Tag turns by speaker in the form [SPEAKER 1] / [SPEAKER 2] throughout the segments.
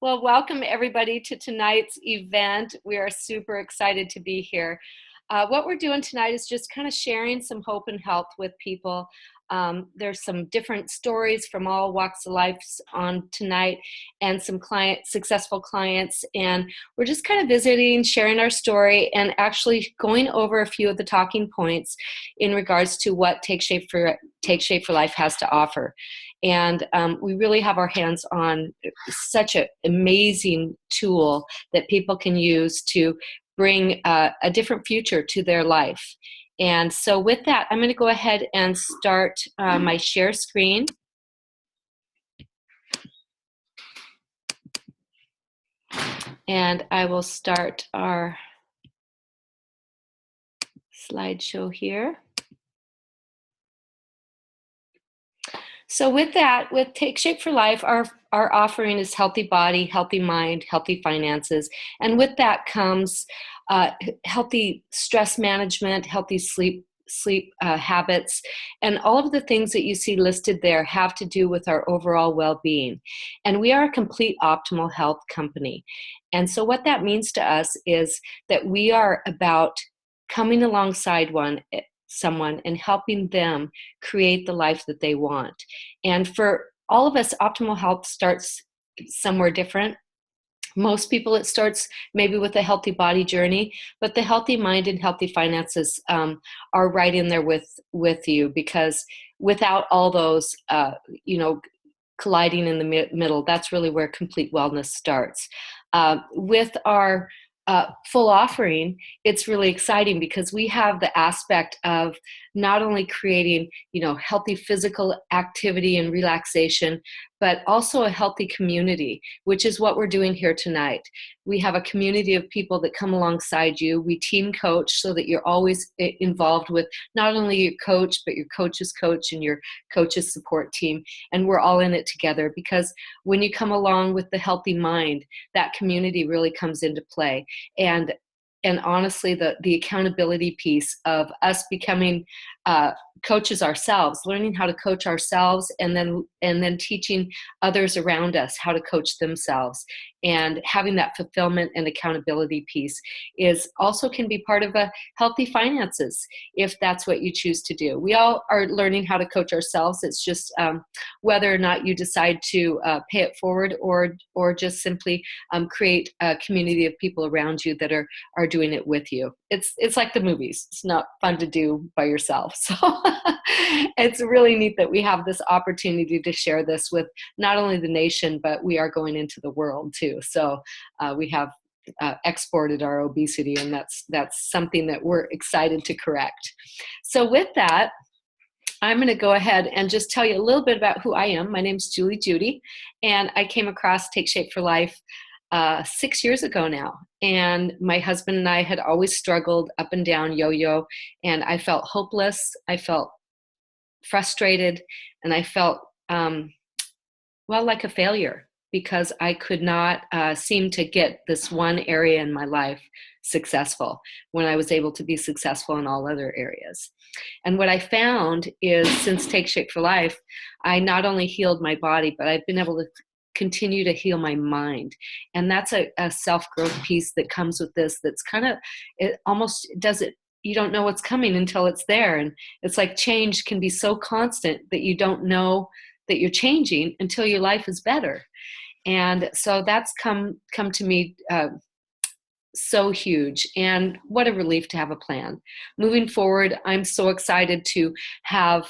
[SPEAKER 1] Well, welcome everybody to tonight's event. We are super excited to be here. What we're doing tonight is just kind of sharing some hope and health with people. There's some different stories from all walks of life on tonight and some successful clients. And we're just kind of visiting, sharing our story, and actually going over a few of the talking points in regards to what Take Shape for Life has to offer. And we really have our hands on such an amazing tool that people can use to bring a different future to their life. And so with that, I'm going to go ahead and start my share screen. And I will start our slideshow here. So with that, with Take Shape for Life, our offering is healthy body, healthy mind, healthy finances. And with that comes healthy stress management, healthy sleep habits, and all of the things that you see listed there have to do with our overall well-being. And we are a complete optimal health company. And so what that means to us is that we are about coming alongside someone and helping them create the life that they want. And for all of us, optimal health starts somewhere different. Most people, it starts maybe with a healthy body journey, but the healthy mind and healthy finances are right in there with you, because without all those, colliding in the middle, that's really where complete wellness starts. With our full offering, it's really exciting because we have the aspect of not only creating, healthy physical activity and relaxation, but also a healthy community, which is what we're doing here tonight. We have a community of people that come alongside you. We team coach so that you're always involved with not only your coach, but your coach's coach and your coach's support team. And we're all in it together, because when you come along with the healthy mind, that community really comes into play. And honestly, the accountability piece of us becoming coaches ourselves, learning how to coach ourselves, and then teaching others around us how to coach themselves, and having that fulfillment and accountability piece is also can be part of a healthy finances, if that's what you choose to do. We all are learning how to coach ourselves. It's just whether or not you decide to pay it forward, or just simply create a community of people around you that are doing it with you. It's like the movies. It's not fun to do by yourself. So it's really neat that we have this opportunity to share this with not only the nation, but we are going into the world too. So we have exported our obesity, and that's something that we're excited to correct. So with that, I'm going to go ahead and just tell you a little bit about who I am. My name's Julie Judy, and I came across Take Shape for Life 6 years ago now. And my husband and I had always struggled up and down yo-yo, and I felt hopeless. I felt frustrated, and I felt, like a failure, because I could not seem to get this one area in my life successful when I was able to be successful in all other areas. And what I found is, since Take Shape for Life, I not only healed my body, but I've been able to continue to heal my mind. And that's a self-growth piece that comes with this, that's kind of, it almost does it, you don't know what's coming until it's there. And it's like change can be so constant that you don't know that you're changing until your life is better. And so that's come to me so huge, and what a relief to have a plan. Moving forward, I'm so excited to have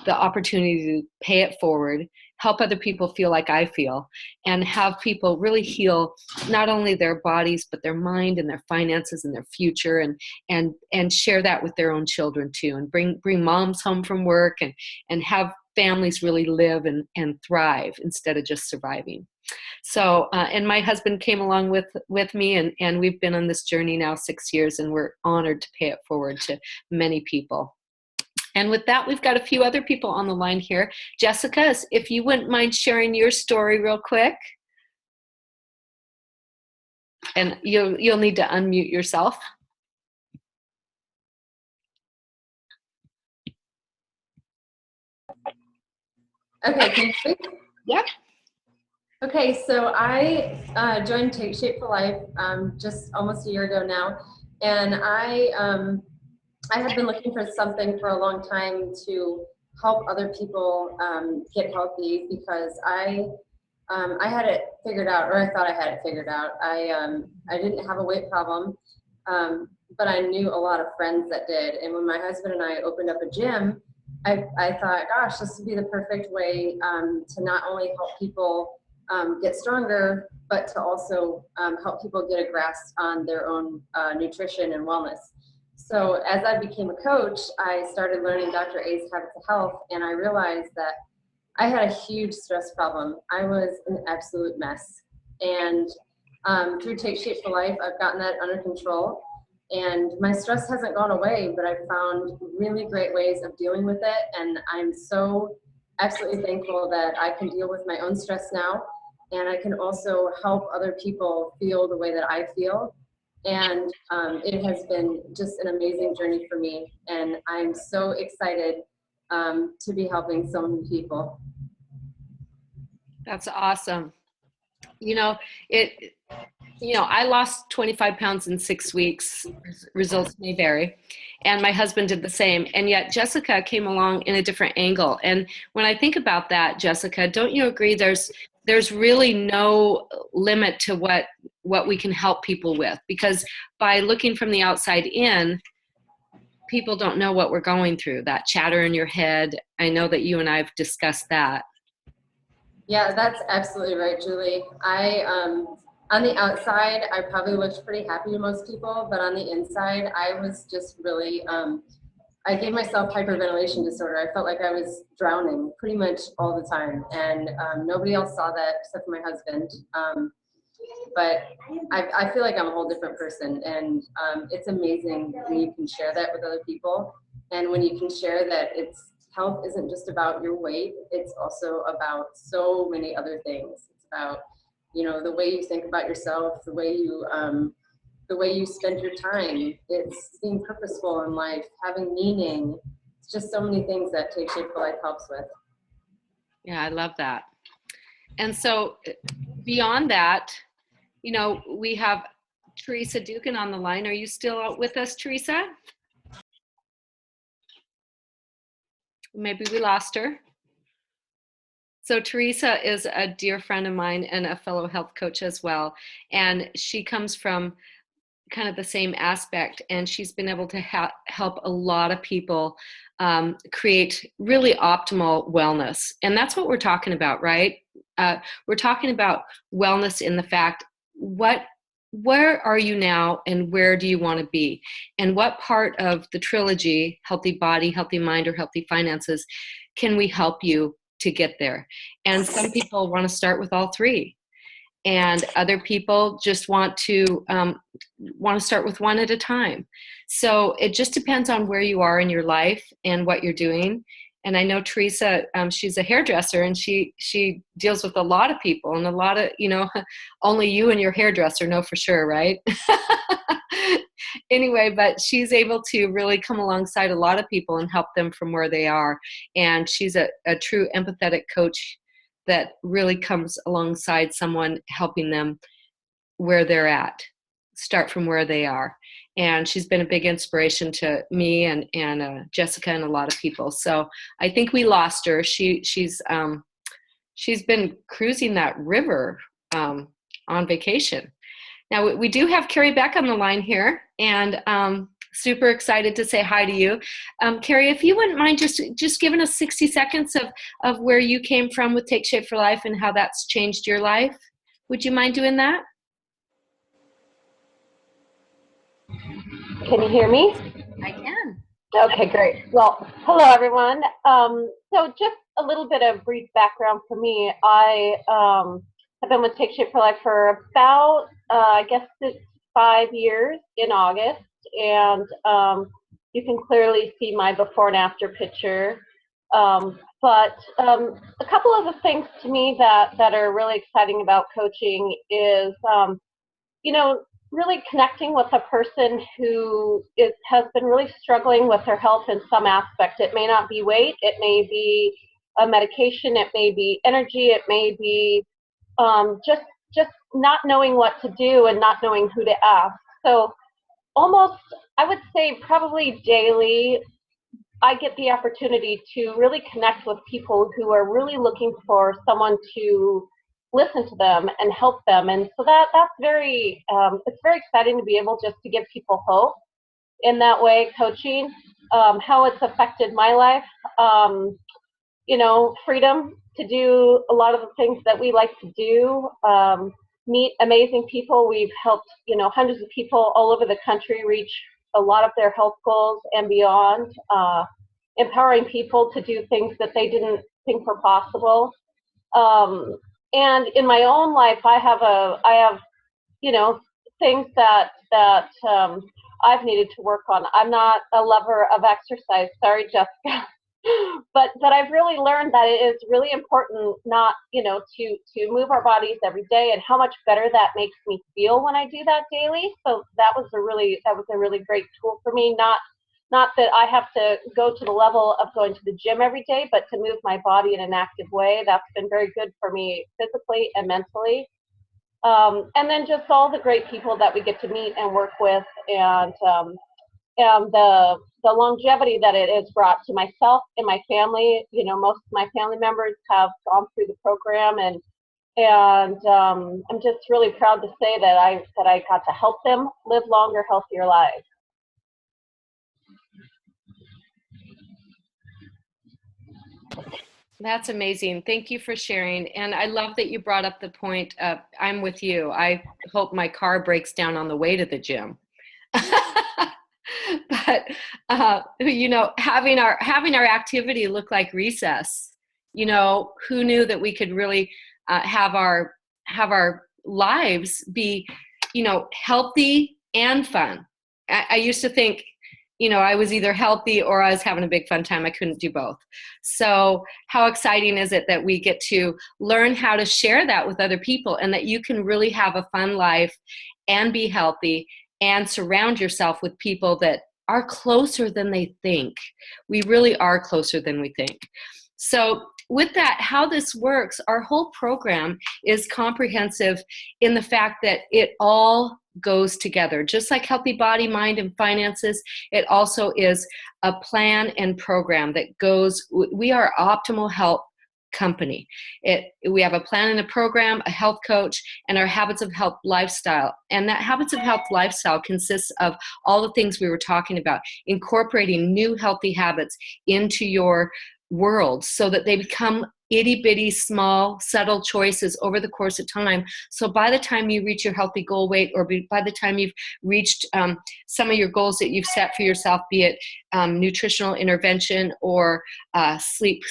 [SPEAKER 1] the opportunity to pay it forward, help other people feel like I feel, and have people really heal not only their bodies, but their mind and their finances and their future, and share that with their own children too, and bring moms home from work, and have families really live and thrive instead of just surviving. So, and my husband came along with me, and we've been on this journey now 6 years, and we're honored to pay it forward to many people. And with that, we've got a few other people on the line here. Jessica, if you wouldn't mind sharing your story real quick. And you'll need to unmute yourself.
[SPEAKER 2] Okay, can you speak?
[SPEAKER 1] Yep.
[SPEAKER 2] Okay, so I joined Take Shape for Life just almost a year ago now, and I have been looking for something for a long time to help other people get healthy because I had it figured out, or I thought I had it figured out. I didn't have a weight problem, but I knew a lot of friends that did. And when my husband and I opened up a gym, I thought, gosh, this would be the perfect way to not only help people get stronger, but to also help people get a grasp on their own nutrition and wellness. So as I became a coach, I started learning Dr. A's Habits of Health, and I realized that I had a huge stress problem. I was an absolute mess. And through Take Shape for Life, I've gotten that under control. And my stress hasn't gone away, but I've found really great ways of dealing with it. And I'm so absolutely thankful that I can deal with my own stress now. And I can also help other people feel the way that I feel. And it has been just an amazing journey for me. And I'm so excited to be helping so many people.
[SPEAKER 1] That's awesome. You know, it, I lost 25 pounds in 6 weeks. Results may vary. And my husband did the same. And yet Jessica came along in a different angle. And when I think about that, Jessica, don't you agree there's really no limit to what we can help people with? Because by looking from the outside in, people don't know what we're going through, that chatter in your head. I know that you and I've discussed that.
[SPEAKER 2] Yeah, that's absolutely right, Julie. On the outside, I probably looked pretty happy to most people, but on the inside, I was just really, I gave myself hyperventilation disorder. I felt like I was drowning pretty much all the time, and nobody else saw that except for my husband. But I feel like I'm a whole different person, and it's amazing when you can share that with other people, and when you can share that health isn't just about your weight, it's also about so many other things. It's about, the way you think about yourself, the way you spend your time. It's being purposeful in life, having meaning. It's just so many things that Take Shape for Life helps with.
[SPEAKER 1] Yeah, I love that. And so beyond that, we have Teresa Dugan on the line. Are you still with us, Teresa? Maybe we lost her. So Teresa is a dear friend of mine and a fellow health coach as well. And she comes from kind of the same aspect, and she's been able to help a lot of people create really optimal wellness. And that's what we're talking about, right? We're talking about wellness in the fact, where are you now and where do you want to be? And what part of the trilogy, healthy body, healthy mind, or healthy finances, can we help you to get there? And some people want to start with all three. And other people just want to start with one at a time. So it just depends on where you are in your life and what you're doing. And I know Teresa, she's a hairdresser, and she deals with a lot of people, and a lot of, only you and your hairdresser know for sure, right? Anyway, but she's able to really come alongside a lot of people and help them from where they are. And she's a true empathetic coach that really comes alongside someone, helping them where they're at, start from where they are. And she's been a big inspiration to me and Jessica and a lot of people. So I think we lost her. She's been cruising that river on vacation. Now we do have Carrie Beck on the line here, and super excited to say hi to you. Carrie, if you wouldn't mind just giving us 60 seconds of where you came from with Take Shape for Life and how that's changed your life. Would you mind doing that?
[SPEAKER 3] Can you hear me?
[SPEAKER 1] I can.
[SPEAKER 3] Okay, great. Well, hello, everyone. So just a little bit of brief background for me. I have been with Take Shape for Life for about, I guess it's 5 years in August. And you can clearly see my before and after picture. But a couple of the things to me that are really exciting about coaching is, really connecting with a person who has been really struggling with their health in some aspect. It may not be weight, it may be a medication, it may be energy, it may be just not knowing what to do and not knowing who to ask. So almost, I would say probably daily, I get the opportunity to really connect with people who are really looking for someone to listen to them and help them. And so that's very, it's very exciting to be able just to give people hope in that way, coaching, how it's affected my life, freedom to do a lot of the things that we like to do, meet amazing people. We've helped, hundreds of people all over the country reach a lot of their health goals and beyond, empowering people to do things that they didn't think were possible. And in my own life, I have things that I've needed to work on. I'm not a lover of exercise. Sorry, Jessica. But I've really learned that it is really important not, to move our bodies every day, and how much better that makes me feel when I do that daily. So that was a really great tool for me. Not that I have to go to the level of going to the gym every day, but to move my body in an active way. That's been very good for me physically and mentally. And then just all the great people that we get to meet and work with, and the longevity that it has brought to myself and my family. Most of my family members have gone through the program, and I'm just really proud to say that I got to help them live longer, healthier lives.
[SPEAKER 1] That's amazing. Thank you for sharing. And I love that you brought up the point of, I'm with you. I hope my car breaks down on the way to the gym. But having our activity look like recess. Who knew that we could really have our lives be, healthy and fun. I used to think, I was either healthy or I was having a big fun time. I couldn't do both. So how exciting is it that we get to learn how to share that with other people, and that you can really have a fun life and be healthy and surround yourself with people that are closer than they think. We really are closer than we think. So with that, how this works, our whole program is comprehensive in the fact that it all goes together. Just like healthy body, mind, and finances, it also is a plan and program that goes, we are Optimal Health company. We have a plan and a program, a health coach, and our Habits of Health lifestyle. And that Habits of Health lifestyle consists of all the things we were talking about, incorporating new healthy habits into your world so that they become itty-bitty, small, subtle choices over the course of time. So by the time you reach your healthy goal weight, or by the time you've reached some of your goals that you've set for yourself, be it nutritional intervention or sleep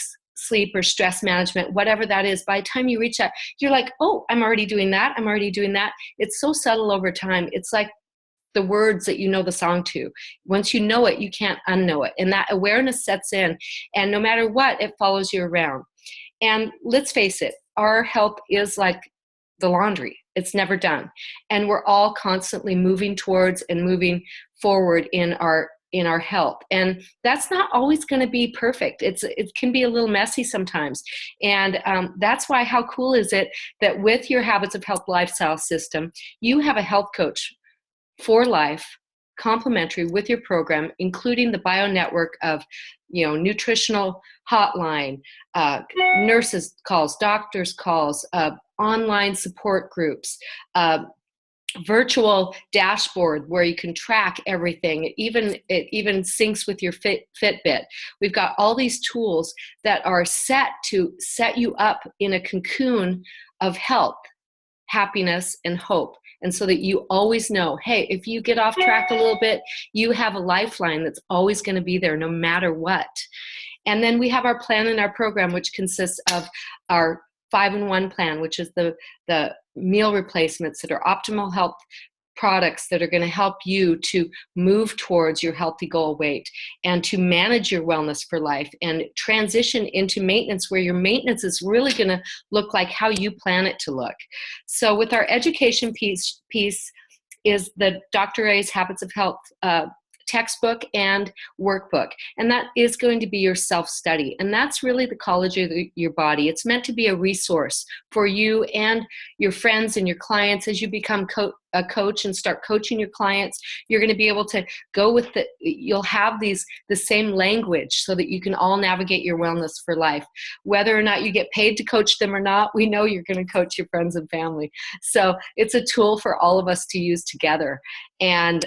[SPEAKER 1] or stress management, whatever that is, by the time you reach that, you're like, oh, I'm already doing that. I'm already doing that. It's so subtle over time. It's like the words that you know the song to. Once you know it, you can't unknow it. And that awareness sets in, and no matter what, it follows you around. And let's face it, our health is like the laundry. It's never done. And we're all constantly moving towards and moving forward in our health. And that's not always going to be perfect. It can be a little messy sometimes. And that's why, how cool is it that with your Habits of Health lifestyle system, you have a health coach for life, complementary with your program, including the bio network of, nutritional hotline, nurses calls, doctors calls, online support groups, virtual dashboard where you can track everything. It even syncs with your Fitbit. We've got all these tools that are set to set you up in a cocoon of health, happiness, and hope. And so that you always know, hey, if you get off track a little bit, you have a lifeline that's always going to be there no matter what. And then we have our plan and our program, which consists of our 5-in-1 plan, which is the meal replacements that are optimal health products that are going to help you to move towards your healthy goal weight and to manage your wellness for life and transition into maintenance, where your maintenance is really going to look like how you plan it to look. So with our education piece is the Dr. A's Habits of Health textbook and workbook. And that is going to be your self-study. And that's really the college of your body. It's meant to be a resource for you and your friends and your clients as you become a coach and start coaching your clients. You're going to be able to go with you'll have the same language so that you can all navigate your wellness for life. Whether or not you get paid to coach them or not, we know you're going to coach your friends and family. So it's a tool for all of us to use together. And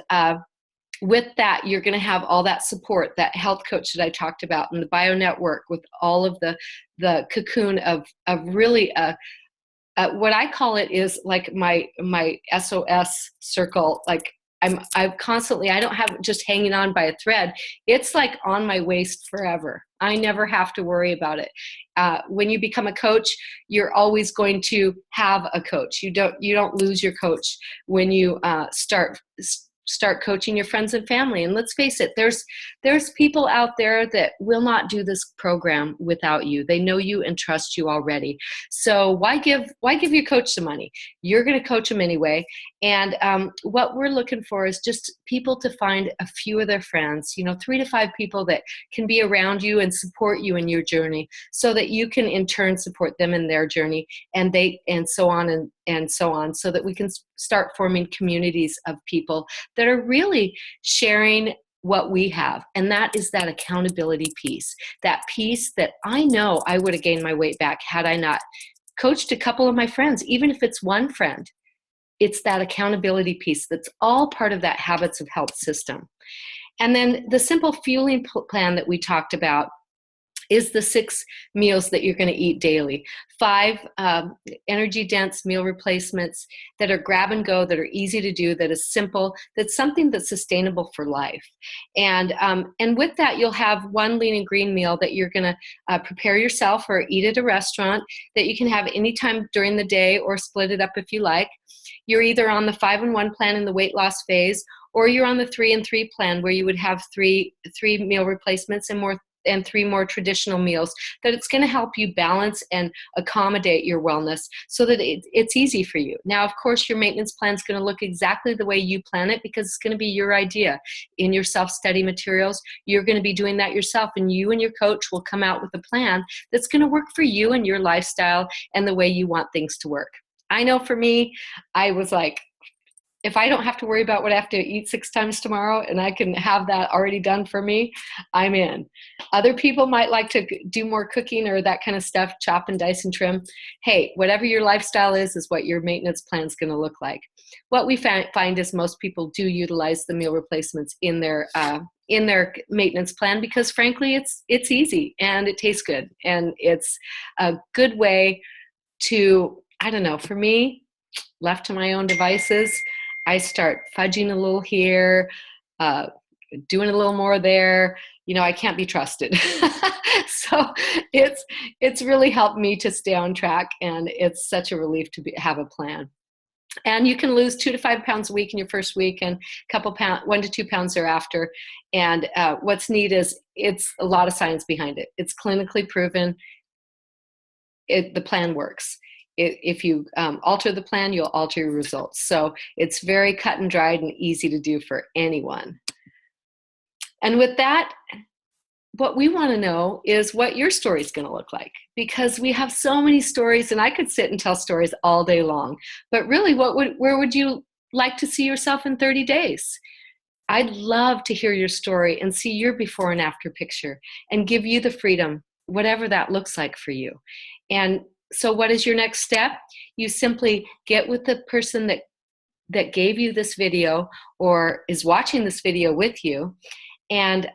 [SPEAKER 1] with that, you're going to have all that support, that health coach that I talked about, and the bio network with all of the cocoon of really what I call it is like my SOS circle. Like I'm constantly, I don't have it just hanging on by a thread. It's like on my waist forever. I never have to worry about it. When you become a coach, you're always going to have a coach. You don't lose your coach when you start coaching your friends and family. And let's face it, there's people out there that will not do this program without you. They know you and trust you already. So why give your coach the money? You're going to coach them anyway. And what we're looking for is just people to find a few of their friends, 3 to 5 people that can be around you and support you in your journey, so that you can in turn support them in their journey, and so on and so on, so that we can start forming communities of people that are really sharing what we have. And that is that accountability piece, that piece that I know I would have gained my weight back had I not coached a couple of my friends, even if it's one friend. It's that accountability piece that's all part of that habits of health system. And then the simple fueling plan that we talked about is the 6 meals that you're going to eat daily. 5 energy-dense meal replacements that are grab and go, that are easy to do, that is simple, that's something that's sustainable for life. And with that, you'll have 1 lean and green meal that you're going to prepare yourself or eat at a restaurant, that you can have anytime during the day or split it up if you like. You're either on the 5-in-1 plan in the weight loss phase, or you're on the 3-in-3 plan where you would have 3 meal replacements and 3 more traditional meals, that it's going to help you balance and accommodate your wellness so that it's easy for you. Now, of course, your maintenance plan is going to look exactly the way you plan it, because it's going to be your idea. In your self-study materials, you're going to be doing that yourself, and you and your coach will come out with a plan that's going to work for you and your lifestyle and the way you want things to work. I know for me, I was like, if I don't have to worry about what I have to eat 6 times tomorrow and I can have that already done for me, I'm in. Other people might like to do more cooking or that kind of stuff, chop and dice and trim. Hey, whatever your lifestyle is what your maintenance plan is going to look like. What we find is most people do utilize the meal replacements in their maintenance plan, because frankly, it's easy and it tastes good. And it's a good way to, I don't know, for me, left to my own devices, I start fudging a little here, doing a little more there. I can't be trusted. So it's really helped me to stay on track, and it's such a relief to have a plan. And you can lose 2 to 5 pounds a week in your first week, and a couple pounds, 1 to 2 pounds thereafter. And what's neat is it's a lot of science behind it. It's clinically proven. The plan works. If you alter the plan, you'll alter your results. So it's very cut and dried and easy to do for anyone. And with that, what we want to know is what your story is going to look like, because we have so many stories, and I could sit and tell stories all day long. But really, where would you like to see yourself in 30 days? I'd love to hear your story and see your before and after picture, and give you the freedom, whatever that looks like for you. And so what is your next step? You simply get with the person that gave you this video or is watching this video with you, and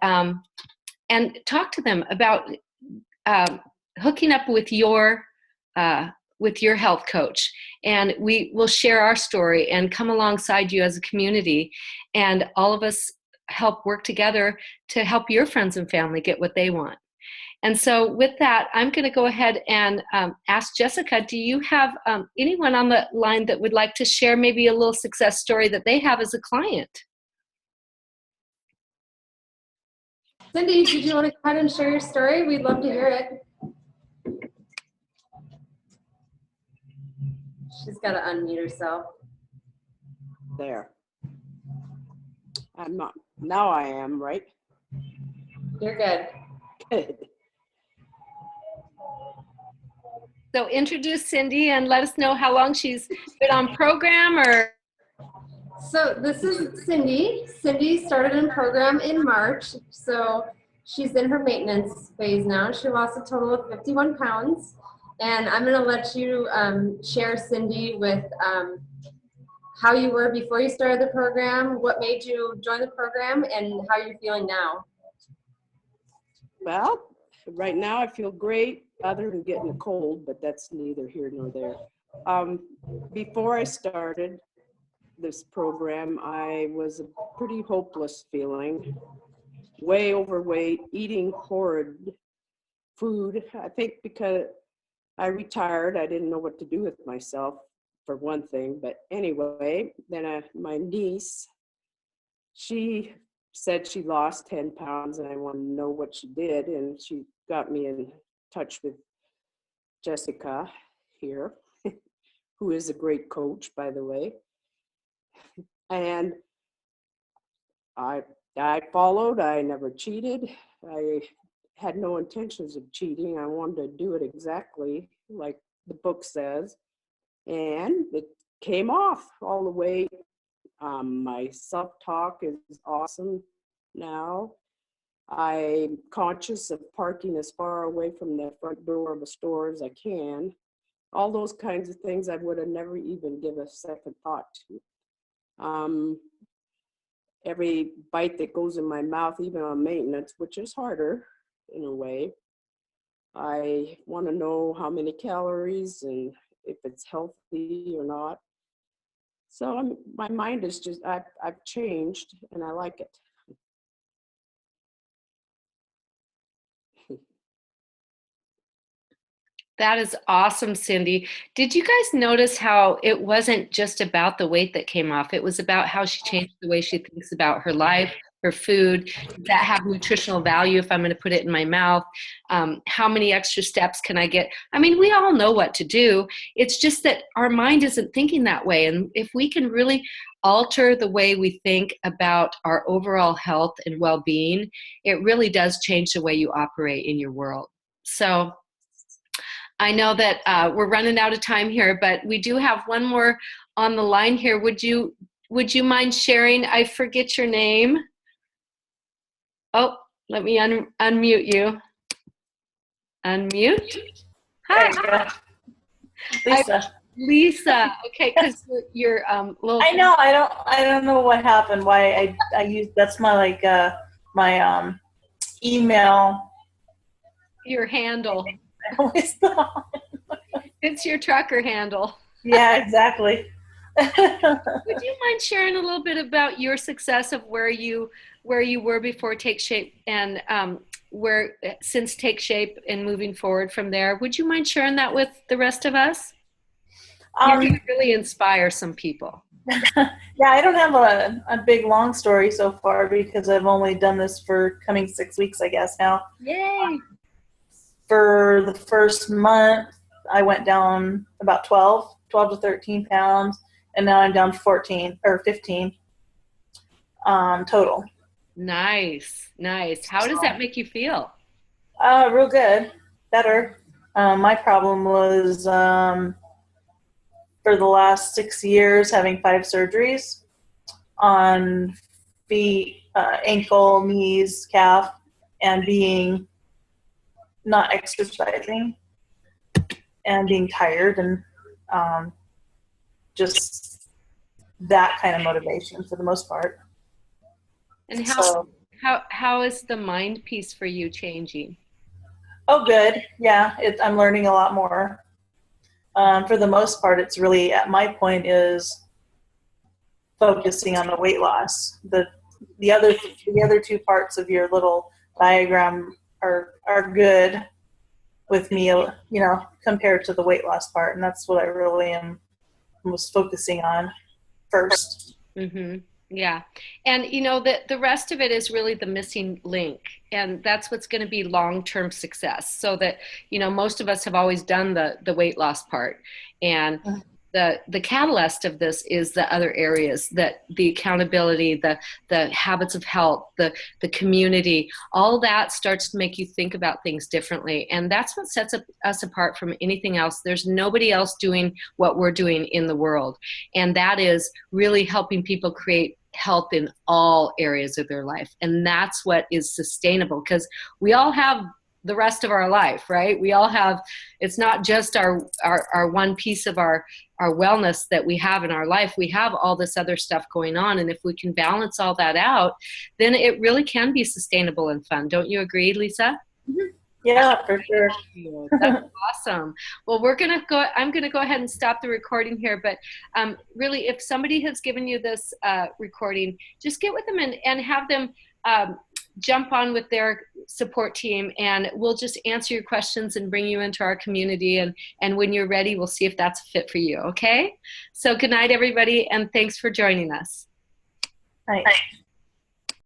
[SPEAKER 1] talk to them about hooking up with your health coach. And we will share our story and come alongside you as a community, and all of us help work together to help your friends and family get what they want. And so with that, I'm going to go ahead and ask Jessica, do you have anyone on the line that would like to share maybe a little success story that they have as a client?
[SPEAKER 2] Cindy, did you want to go ahead and share your story? We'd love to hear it. She's got to unmute herself.
[SPEAKER 4] There. I'm not Now I am, right?
[SPEAKER 2] You're good.
[SPEAKER 4] Good.
[SPEAKER 1] So introduce Cindy and let us know how long she's been on program or.
[SPEAKER 2] So this is Cindy. Cindy started in program in March. So she's in her maintenance phase now. She lost a total of 51 pounds. And I'm going to let you share, Cindy, with how you were before you started the program, what made you join the program, and how you're feeling now.
[SPEAKER 4] Well, right now I feel great, other than getting a cold, but that's neither here nor there. Before I started this program, I was a pretty hopeless feeling, way overweight, eating horrid food. I think because I retired, I didn't know what to do with myself, for one thing. But anyway, then my niece, she said she lost 10 pounds and I wanted to know what she did. And she got me in touch with Jessica here, who is a great coach, by the way. And I followed. I never cheated. I had no intentions of cheating. I wanted to do it exactly like the book says. And it came off all the way. My self-talk is awesome now. I'm conscious of parking as far away from the front door of a store as I can. All those kinds of things I would have never even given a second thought to. Every bite that goes in my mouth, even on maintenance, which is harder in a way, I want to know how many calories and if it's healthy or not. So my mind is just, I've changed and I like it.
[SPEAKER 1] That is awesome, Cindy. Did you guys notice how it wasn't just about the weight that came off? It was about how she changed the way she thinks about her life, her food. Does that have nutritional value if I'm going to put it in my mouth? How many extra steps can I get? I mean, we all know what to do. It's just that our mind isn't thinking that way. And if we can really alter the way we think about our overall health and well-being, it really does change the way you operate in your world. So I know that we're running out of time here, but we do have one more on the line here. Would you mind sharing? I forget your name. Oh, let me unmute you. Unmute. Hi.
[SPEAKER 5] Lisa.
[SPEAKER 1] Lisa. Okay, because you're little.
[SPEAKER 5] I know. I don't know what happened. Why I use that's my my email.
[SPEAKER 1] Your handle.
[SPEAKER 5] I always thought.
[SPEAKER 1] It's your trucker handle.
[SPEAKER 5] Yeah, exactly.
[SPEAKER 1] Would you mind sharing a little bit about your success of where you were before Take Shape and where since Take Shape and moving forward from there? Would you mind sharing that with the rest of us? You're going to really inspire some people.
[SPEAKER 5] Yeah, I don't have a big long story so far because I've only done this for coming 6 weeks, I guess now.
[SPEAKER 1] Yay!
[SPEAKER 5] For the first month, I went down about 12 to 13 pounds, and now I'm down 14 or 15 total.
[SPEAKER 1] Nice. How does that make you feel?
[SPEAKER 5] Real good, better. My problem was for the last 6 years having 5 surgeries on feet, ankle, knees, calf, and being not exercising and being tired and just that kind of motivation for the most part.
[SPEAKER 1] And
[SPEAKER 5] So,
[SPEAKER 1] how is the mind piece for you changing?
[SPEAKER 5] oh, good. Yeah, I'm learning a lot more. For the most part, it's really at my point is focusing on the weight loss. The other 2 parts of your little diagram are good with me, compared to the weight loss part, and that's what I really was focusing on first.
[SPEAKER 1] Mm-hmm. Yeah. And the rest of it is really the missing link. And that's what's going to be long-term success. So that, most of us have always done the weight loss part. And the catalyst of this is the other areas, that the accountability, the habits of health, the community, all that starts to make you think about things differently. And that's what sets us apart from anything else. There's nobody else doing what we're doing in the world. And that is really helping people create health in all areas of their life. And that's what is sustainable, because we all have the rest of our life, right? We all have, it's not just our one piece of our wellness that we have in our life. We have all this other stuff going on. And if we can balance all that out, then it really can be sustainable and fun. Don't you agree, Lisa?
[SPEAKER 5] Yeah, for sure.
[SPEAKER 1] That's awesome. Well, I'm going to go ahead and stop the recording here, but really, if somebody has given you this recording, just get with them and have them jump on with their support team, and we'll just answer your questions and bring you into our community. And when you're ready, we'll see if that's a fit for you. Okay? So good night, everybody, and thanks for joining us.
[SPEAKER 5] Night.